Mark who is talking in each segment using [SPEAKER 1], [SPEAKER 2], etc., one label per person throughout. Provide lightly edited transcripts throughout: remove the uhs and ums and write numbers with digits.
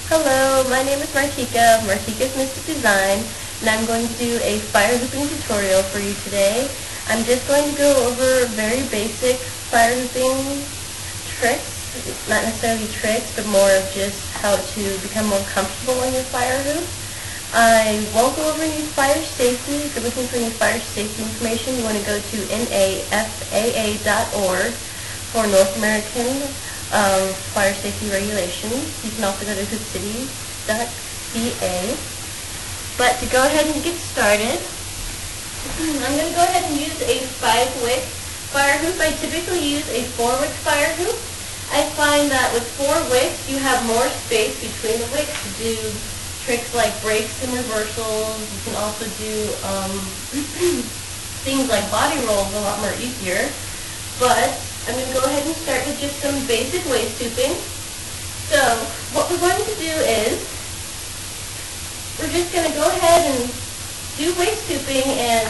[SPEAKER 1] Hello, my name is Martika of Martika's Mystic Design, and I'm going to do a fire hooping tutorial for you today. I'm just going to go over very basic fire hooping tricks, not necessarily tricks, but more of just how to become more comfortable on your fire hoop. I won't go over any fire safety. If you're looking for any fire safety information, you want to go to nafaa.org for North American fire safety regulations. You can also go to hoopcity.ca. But to go ahead and get started, I'm going to go ahead and use a 5-wick fire hoop. I typically use a 4-wick fire hoop. I find that with 4 wicks, you have more space between the wicks to do tricks like breaks and reversals. You can also do things like body rolls a lot more easier. But I'm going to go ahead and start with just some basic waist hooping. So what we're going to do is we're just going to go ahead and do waist hooping, and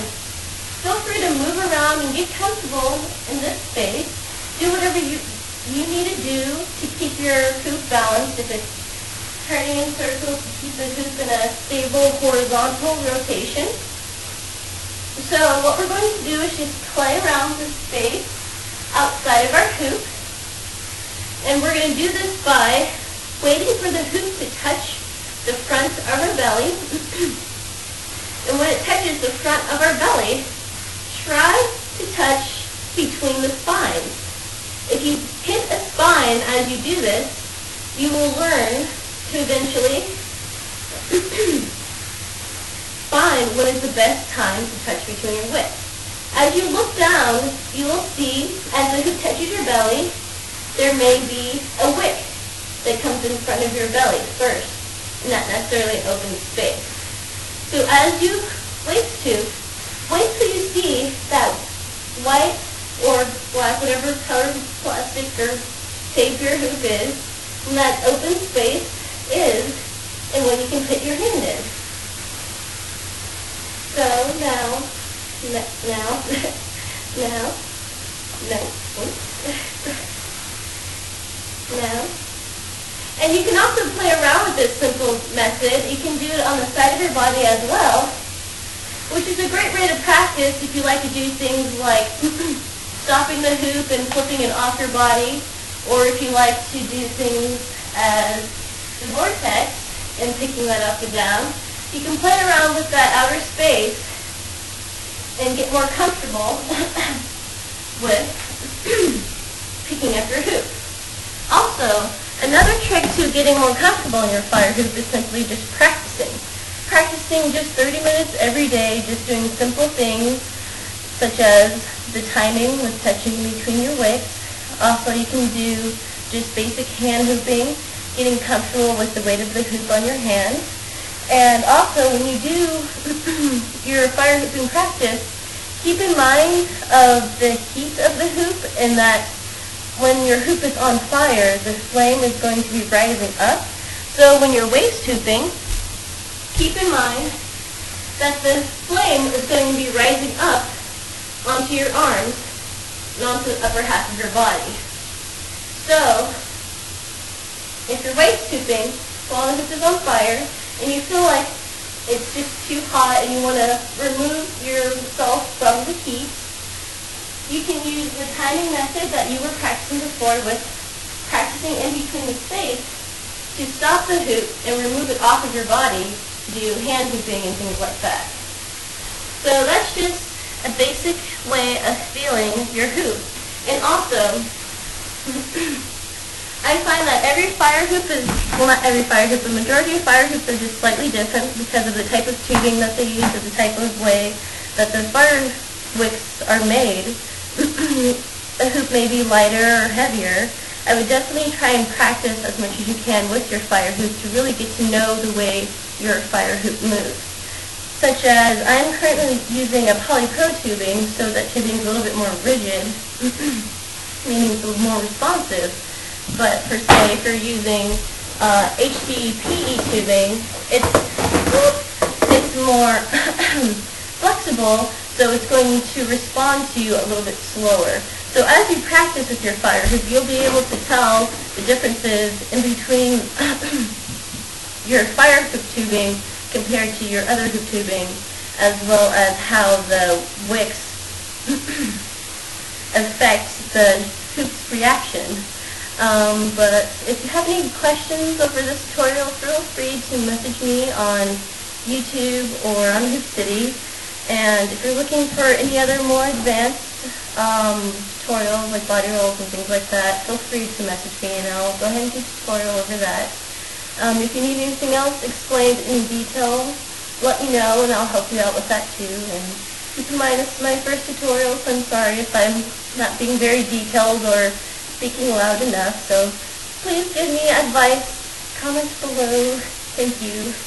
[SPEAKER 1] feel free to move around and get comfortable in this space. Do whatever you need to do to keep your hoop balanced. If it's turning in circles, to keep the hoop in a stable horizontal rotation. So what we're going to do is just play around this space outside of our hoop, and we're going to do this by waiting for the hoop to touch the front of our belly. And when it touches the front of our belly, try to touch between the spines. If you hit a spine as you do this, you will learn to eventually find when is the best time to touch between your wicks. As you look down, you will see, as the hoop touches your belly, there may be a wick that comes in front of your belly first, not necessarily an open space. So as you waist hoop, wait till you see that white or black, whatever color plastic or tape your hoop is, and that open space is, and when you can put your hand in. So now, and you can also play around with this simple method. You can do it on the side of your body as well, which is a great way to practice if you like to do things like stopping the hoop and flipping it off your body, or if you like to do things as the vortex and picking that up and down. You can play around with that outer space and get more comfortable with picking up your hoop. Also, another trick to getting more comfortable in your fire hoop is simply just practicing. Practicing just 30 minutes every day, just doing simple things such as the timing with touching between your wicks. Also, you can do just basic hand hooping, getting comfortable with the weight of the hoop on your hand. And also, when you do your fire hooping practice, keep in mind of the heat of the hoop, and that when your hoop is on fire, the flame is going to be rising up. So when you're waist hooping, keep in mind that the flame is going to be rising up onto your arms and onto the upper half of your body. So if you're waist hooping while the hoop is on fire, and you feel like it's just too hot and you want to remove yourself from the heat, you can use the timing method that you were practicing before with practicing in between the space to stop the hoop and remove it off of your body to do hand hooping and things like that. So that's just a basic way of feeling your hoop. And also, I find that every fire hoop is, well, not every fire hoop, the majority of fire hoops are just slightly different because of the type of tubing that they use or the type of way that the fire wicks are made. A hoop may be lighter or heavier. I would definitely try and practice as much as you can with your fire hoop to really get to know the way your fire hoop moves. Such as, I'm currently using a polypro tubing, so that tubing is a little bit more rigid, meaning it's a little more responsive. But per se, if you're using HDPE tubing, it's more flexible, so it's going to respond to you a little bit slower. So as you practice with your fire hoop, you'll be able to tell the differences in between your fire hoop tubing compared to your other hoop tubing, as well as how the wicks affect the hoop's reaction. But if you have any questions over this tutorial, feel free to message me on YouTube or on Hoop City. And if you're looking for any other more advanced tutorials like body rolls and things like that, feel free to message me and I'll go ahead and do a tutorial over that. If you need anything else explained in detail, let me know and I'll help you out with that too. And keep in mind, this is my first tutorial, so I'm sorry if I'm not being very detailed or speaking loud enough. So please give me advice, comments below. Thank you.